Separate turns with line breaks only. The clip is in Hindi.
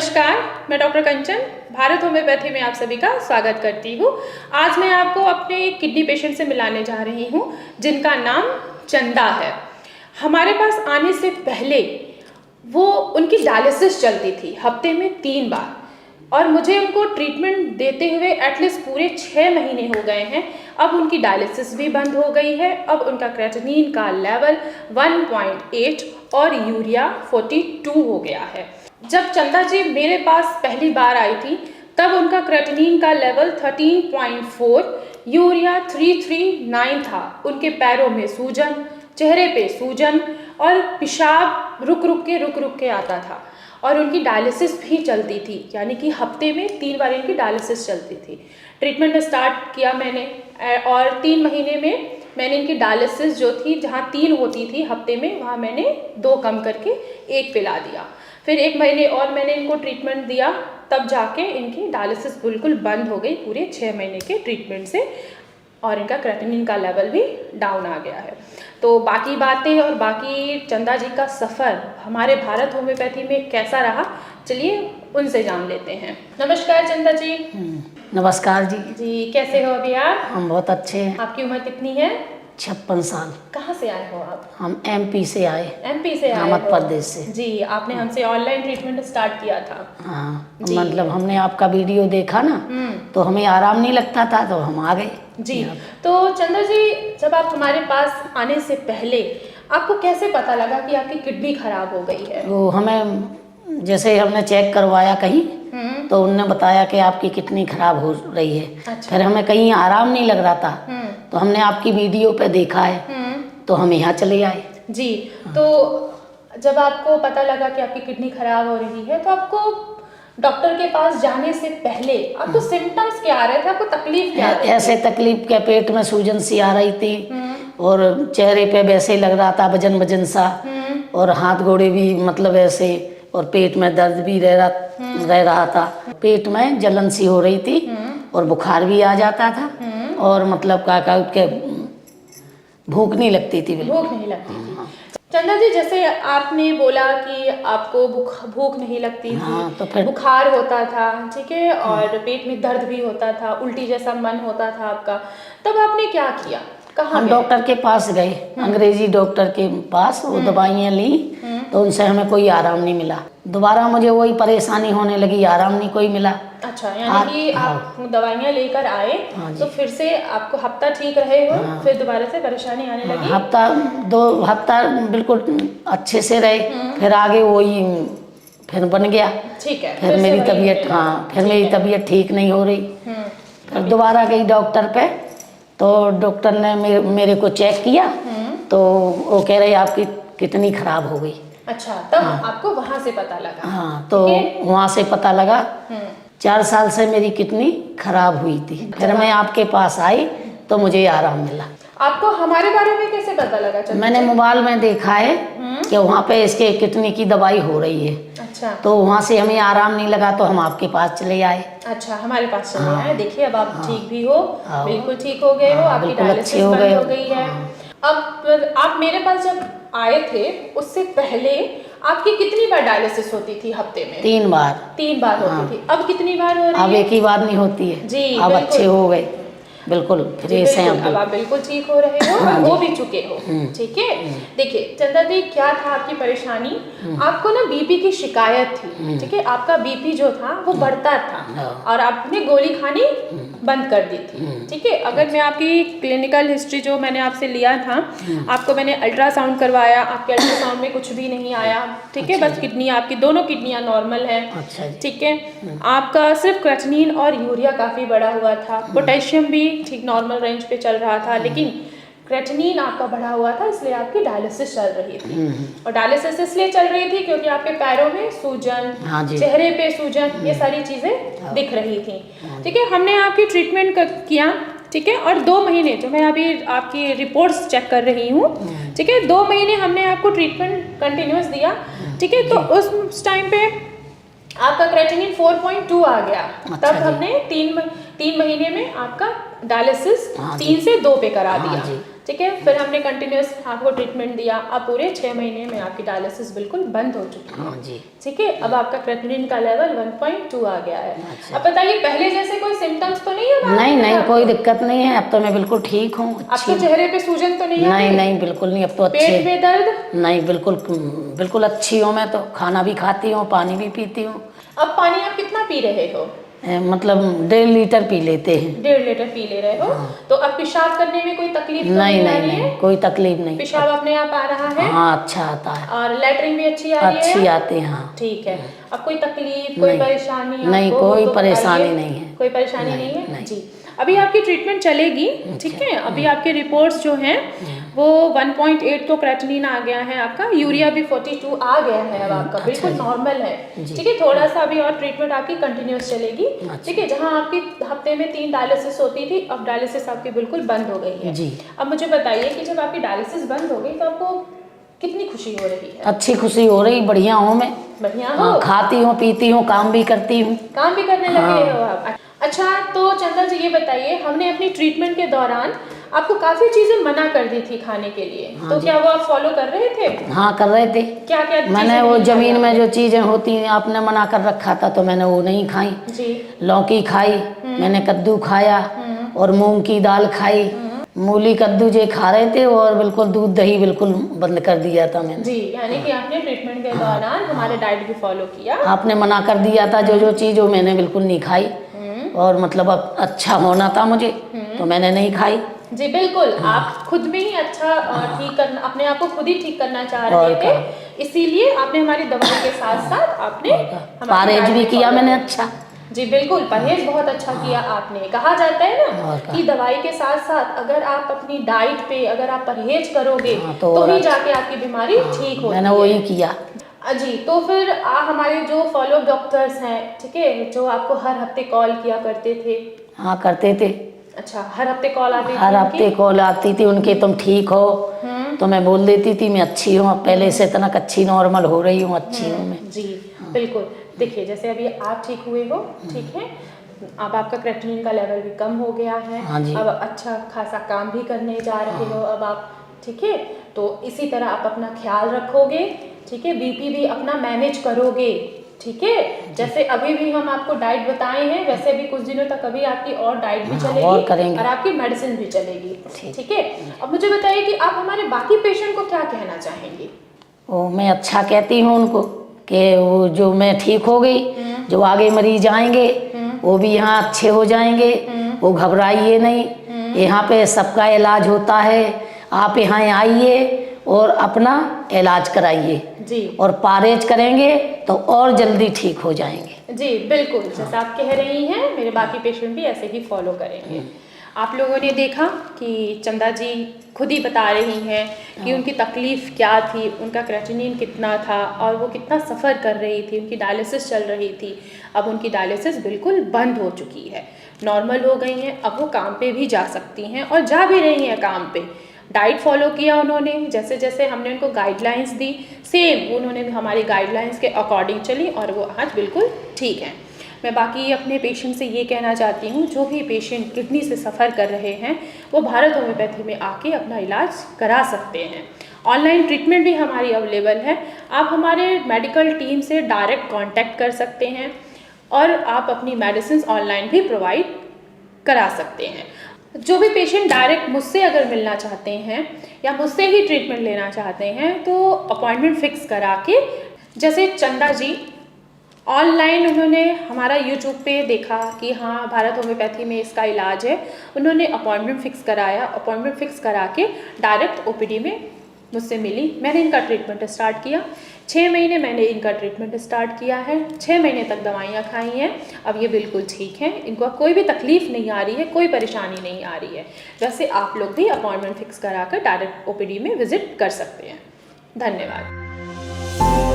नमस्कार, मैं डॉक्टर कंचन भारत होम्योपैथी में आप सभी का स्वागत करती हूँ। आज मैं आपको अपने किडनी पेशेंट से मिलाने जा रही हूँ जिनका नाम चंदा है। हमारे पास आने से पहले वो उनकी डायलिसिस चलती थी हफ्ते में 3 बार और मुझे उनको ट्रीटमेंट देते हुए एटलीस्ट पूरे 6 महीने हो गए हैं। अब उनकी डायलिसिस भी बंद हो गई है। अब उनका क्रेटिनिन का लेवल 1.8 और यूरिया 42 हो गया है। जब चंदा जी मेरे पास पहली बार आई थी तब उनका क्रेटिनिन का लेवल 13.4, यूरिया 339 था। उनके पैरों में सूजन, चेहरे पे सूजन और पेशाब रुक रुक के आता था और उनकी डायलिसिस भी चलती थी, यानी कि हफ्ते में 3 बार इनकी डायलिसिस चलती थी। ट्रीटमेंट स्टार्ट किया मैंने और 3 महीने में मैंने इनकी डायलिसिस जो थी, जहाँ 3 होती थी हफ्ते में, वहाँ मैंने 2 कम करके 1 पिला दिया। फिर 1 महीने और मैंने इनको ट्रीटमेंट दिया, तब जाके इनकी डायलिसिस बिल्कुल बंद हो गई पूरे 6 महीने के ट्रीटमेंट से और इनका क्रेटिनिन का लेवल भी डाउन आ गया है। तो बाकी बातें और बाकी चंदा जी का सफ़र हमारे भारत होम्योपैथी में कैसा रहा, चलिए उनसे जान लेते हैं। नमस्कार चंदा जी।
नमस्कार जी।
जी कैसे हो अभी आप?
हम बहुत अच्छे हैं।
आपकी उम्र कितनी है?
56 साल।
कहाँ से आए हो आप?
हम एमपी से आए।
एमपी से आए?
मध्य प्रदेश से।
जी, आपने हमसे ऑनलाइन ट्रीटमेंट स्टार्ट किया था।
हाँ, मतलब हमने आपका वीडियो देखा ना, तो हमें आराम नहीं लगता था तो हम आ गए।
जी, तो चंदा जी जब आप हमारे पास आने से पहले आपको कैसे पता लगा कि आपकी किडनी खराब हो गई है?
तो हमें जैसे हमने चेक करवाया कहीं, तो उनने बताया कि आपकी किडनी खराब हो रही है।
अच्छा।
फिर हमें कहीं आराम नहीं लग रहा था, तो हमने आपकी वीडियो पे देखा है, तो हम यहाँ चले आए।
जी, तो जब आपको पता लगा कि आपकी किडनी खराब हो रही है, तो आपको डॉक्टर के पास जाने से पहले आपको सिम्टम्स क्या आ रहे थे, आपको तकलीफ क्या आ रही थी?
ऐसे तकलीफ क्या, पेट में सूजन सी आ रही थी और चेहरे पे वैसे लग रहा था वजन सा, और हाथ गोड़े भी मतलब ऐसे, और पेट में दर्द भी रह रहा था। पेट में जलन सी हो रही थी और बुखार भी आ जाता था, और मतलब का उठ के भूख नहीं लगती थी, बिल्कुल
भूख नहीं लगती थी। चंदा जी जैसे आपने बोला कि आपको भूख नहीं लगती थी,
तो फिर
बुखार होता था, ठीक है, और पेट में दर्द भी होता था, उल्टी जैसा मन होता था आपका, तब आपने क्या किया?
हम डॉक्टर के पास गए, अंग्रेजी डॉक्टर के पास, वो दवाइयाँ ली, तो उनसे हमें कोई आराम नहीं मिला। दोबारा मुझे वही परेशानी होने लगी, आराम नहीं कोई मिला।
अच्छा, यानी कि आप दवाइयाँ लेकर आए तो फिर से आपको हफ्ता ठीक रहे हो, फिर दोबारा से परेशानी आने लगी?
हफ्ता 2 हफ्ता बिल्कुल अच्छे से रहे, फिर आगे वही फिर बन गया।
ठीक है,
फिर मेरी तबीयत फिर मेरी तबीयत ठीक नहीं हो रही। फिर दोबारा गई डॉक्टर पे, तो डॉक्टर ने मेरे को चेक किया, तो वो कह रहे आपकी किडनी खराब हो गई।
अच्छा, तब आपको वहाँ से पता लगा?
हाँ, तो वहाँ से पता लगा। 4 साल से मेरी किडनी खराब हुई थी। फिर मैं आपके पास आई तो मुझे आराम मिला।
आपको हमारे बारे में कैसे पता लगा?
मैंने मोबाइल में देखा है कि वहाँ पे इसके किडनी की दवाई हो रही है।
अच्छा,
तो वहाँ से हमें आराम नहीं लगा तो हम आपके पास चले आए।
अच्छा, हमारे पास चले आए। देखिए अब आप ठीक भी हो, बिल्कुल ठीक हो गए हो, आपकी डायलिसिस बंद हो गई है। अब आप मेरे पास जब आए थे उससे पहले आपकी कितनी बार डायलिसिस होती थी हफ्ते में?
3 बार।
3 बार होती थी। अब कितनी बार हो रही है?
अब एक ही बार नहीं होती है
जी,
अब अच्छे हो गए, बिल्कुल फ्रेश हैं
अब आप बिल्कुल ठीक हो रहे हो और हो भी चुके हो, ठीक है। देखिए चंदा दी, क्या था आपकी परेशानी? आपको ना बीपी की शिकायत थी, ठीक है, आपका बीपी जो था वो बढ़ता था और आपने गोली खानी बंद कर दी थी, ठीक है। अगर मैं आपकी क्लिनिकल हिस्ट्री जो मैंने आपसे लिया था, आपको मैंने अल्ट्रासाउंड करवाया, आपके अल्ट्रासाउंड में कुछ भी नहीं आया, ठीक है, बस किडनी आपकी दोनों किडनियाँ नॉर्मल है, ठीक है। आपका सिर्फ क्रेटिनिन और यूरिया काफ़ी बढ़ा हुआ था, पोटेशियम भी ठीक नॉर्मल रेंज पे चल रहा था, लेकिन क्रेटिनिन आपका बढ़ा हुआ था, इसलिए आपकी डायलिसिस चल रही थी। और डायलिसिस इसलिए चल रही थी क्योंकि आपके पैरों में सूजन, चेहरे पे सूजन, ये सारी चीज़ें दिख रही थी, ठीक है। हमने आपकी ट्रीटमेंट किया, ठीक है, और 2 महीने जो मैं अभी आपकी रिपोर्ट्स चेक कर रही हूँ, ठीक है, 2 महीने हमने आपको ट्रीटमेंट कंटिन्यूस दिया, ठीक है। तो उस टाइम पे आपका क्रेटिनिन 4.2 आ गया। तब हमने 3 महीने में आपका डायलिसिस 3 से 2 पे करा दिया, ठीक है। फिर हमने कंटिन्यूस आपको ट्रीटमेंट दिया, अब पूरे 6 महीने में आपकी डायलिसिस बिल्कुल बंद हो चुकी है।
हाँ जी।
ठीक है, अब आपका क्रेटिनिन का लेवल 1.2 आ गया है।
अच्छा।
अब बताइए, पहले जैसे कोई सिम्टम्स तो नहीं है?
नहीं नहीं, कोई दिक्कत नहीं है, अब तो मैं बिल्कुल ठीक हूँ, अच्छी
आपके चेहरे पे सूजन तो नहीं आ
नहीं
रही?
नहीं, बिल्कुल नहीं, अब तो अच्छे।
पेट में दर्द?
नहीं, बिल्कुल बिल्कुल अच्छी हूँ मैं तो, खाना भी खाती हूँ, पानी भी पीती हूँ।
अब पानी आप कितना पी रहे हो?
मतलब 1.5 लीटर पी लेते हैं।
1.5 लीटर पी ले रहे हो?
हाँ।
तो अब पेशाब करने में कोई तकलीफ तो
नहीं
नहीं आ
नहीं
रही है?
नहीं, कोई तकलीफ नहीं।
पेशाब अपने आप आ रहा है?
हाँ, अच्छा आता है।
और लैट्रिन भी अच्छी आ रही है?
अच्छी आती है, हाँ।
ठीक है। अब कोई तकलीफ, कोई
नहीं।
परेशानी
नहीं,
आपको हो
कोई
तो
परेशानी
बताइए।
नहीं है।
कोई परेशानी नहीं है?
नहीं।
जी। अभी आपकी ट्रीटमेंट चलेगी, ठीक है। अभी आपके रिपोर्ट्स जो हैं वो 1.8 तो क्रेटिनिन आ गया है आपका, यूरिया भी 42 आ गया है अब आपका, बिल्कुल नॉर्मल है। ठीक है, थोड़ा सा अभी और ट्रीटमेंट आपकी कंटिन्यूस चलेगी। ठीक है, जहाँ आपकी हफ्ते में 3 डायलिसिस होती थी, अब डायलिसिस आपकी बिल्कुल बंद हो गई है।
जी।
अब मुझे बताइए कि जब आपकी डायलिसिस बंद हो गई तो आपको कितनी खुशी हो रही है?
अच्छी खुशी हो रही, बढ़िया हूँ मैं।
बढ़िया हो?
हाँ, खाती हूँ, पीती हूँ, काम भी करती हूँ।
काम भी करने लगे हो आप? अच्छा, तो चंदा जी ये बताइए, हमने अपनी ट्रीटमेंट के दौरान आपको काफी चीजें मना कर दी थी खाने के लिए,
हाँ
तो
जी।
क्या वो आप फॉलो कर रहे थे?
हाँ, कर रहे थे।
क्या क्या
मैंने वो जमीन में जो चीजें होती हैं आपने मना कर रखा था, तो मैंने वो नहीं खाई।
जी।
लौकी खाई, मैंने कद्दू खाया और मूंग की दाल खाई, मूली कद्दू जे खा रहे थे, और बिल्कुल दूध दही बिल्कुल बंद कर दिया था मैंने।
जी, यानी कि आपने ट्रीटमेंट के दौरान हमारे डाइट भी फॉलो किया।
आपने मना कर दिया था जो चीज़, वो मैंने बिल्कुल नहीं खाई, और मतलब अब अच्छा होना था मुझे, तो मैंने नहीं खाई।
जी बिल्कुल, आप खुद में ही अच्छा ठीक करना, अपने आप को खुद ही ठीक करना चाह रहे थे, इसीलिए आपने हमारी दवाई के साथ साथ आपने
परहेज भी किया मैंने अच्छा।
जी बिल्कुल, परहेज बहुत अच्छा किया आपने। कहा जाता है ना कि दवाई के साथ साथ अगर आप अपनी डाइट पे अगर आप परहेज करोगे तो ही जाके आपकी बीमारी ठीक होती है।
मैंने वही किया।
जी, तो फिर हमारे जो फॉलोअप डॉक्टर्स हैं, ठीक है, जो आपको हर हफ्ते कॉल किया करते थे?
हाँ, करते थे।
अच्छा, हर हफ्ते कॉल आती थी?
हर हफ्ते कॉल आती थी उनके, तुम ठीक हो? तो मैं बोल देती थी मैं अच्छी हूँ, पहले से इतना अच्छी नॉर्मल हो रही हूँ, अच्छी हूँ मैं।
जी बिल्कुल। देखिए, जैसे अभी आप ठीक हुए हो, ठीक है, अब आपका क्रेटिनिन का लेवल भी कम हो गया है।
हाँ जी।
अब अच्छा खासा काम भी करने जा रहे हो अब आप, ठीक है। तो इसी तरह आप अपना ख्याल रखोगे, ठीक है, बीपी भी अपना मैनेज करोगे, ठीक है। जैसे अभी भी हम आपको डाइट बताए हैं, वैसे भी कुछ दिनों तक अभी आपकी और डाइट भी चलेगी और आपकी मेडिसिन भी चलेगी, ठीक है। अब मुझे बताइए कि आप हमारे बाकी पेशेंट को क्या कहना चाहेंगे?
वो मैं अच्छा कहती हूँ उनको कि वो जो मैं ठीक हो गई, जो आगे मरीज आएंगे वो भी यहाँ अच्छे हो जाएंगे, वो घबराइए नहीं, यहाँ पे सबका इलाज होता है, आप यहाँ आइए और अपना इलाज कराइए
जी,
और परहेज करेंगे तो और जल्दी ठीक हो जाएंगे।
जी बिल्कुल, जैसा आप कह रही हैं, मेरे बाकी पेशेंट भी ऐसे ही फॉलो करेंगे। आप लोगों ने देखा कि चंदा जी खुद ही बता रही हैं कि उनकी तकलीफ़ क्या थी, उनका क्रेटिनिन कितना था और वो कितना सफ़र कर रही थी, उनकी डायलिसिस चल रही थी। अब उनकी डायलिसिस बिल्कुल बंद हो चुकी है, नॉर्मल हो गई हैं, अब वो काम पे भी जा सकती हैं और जा भी रही हैं काम पे। डाइट फॉलो किया उन्होंने, जैसे जैसे हमने उनको गाइडलाइंस दी, सेम उन्होंने भी हमारी गाइडलाइंस के अकॉर्डिंग चली और वो आज बिल्कुल ठीक हैं। मैं बाकी अपने पेशेंट से ये कहना चाहती हूँ, जो भी पेशेंट किडनी से सफ़र कर रहे हैं वो भारत होम्योपैथी में आके अपना इलाज करा सकते हैं। ऑनलाइन ट्रीटमेंट भी हमारी अवेलेबल है, आप हमारे मेडिकल टीम से डायरेक्ट कांटेक्ट कर सकते हैं और आप अपनी मेडिसिन ऑनलाइन भी प्रोवाइड करा सकते हैं। जो भी पेशेंट डायरेक्ट मुझसे अगर मिलना चाहते हैं या मुझसे ही ट्रीटमेंट लेना चाहते हैं तो अपॉइंटमेंट फिक्स करा के, जैसे चंदा जी ऑनलाइन उन्होंने हमारा यूट्यूब पे देखा कि हाँ भारत होम्योपैथी में इसका इलाज है, उन्होंने अपॉइंटमेंट फिक्स कराया, अपॉइंटमेंट फिक्स करा के डायरेक्ट ओपीडी में मुझसे मिली, मैंने इनका ट्रीटमेंट स्टार्ट किया। 6 महीने मैंने इनका ट्रीटमेंट स्टार्ट किया है, 6 महीने तक दवाइयाँ खाई हैं, अब ये बिल्कुल ठीक हैं, इनको कोई भी तकलीफ़ नहीं आ रही है, कोई परेशानी नहीं आ रही है। वैसे आप लोग भी अपॉइंटमेंट फिक्स करा कर डायरेक्ट ओपीडी में विजिट कर सकते हैं। धन्यवाद।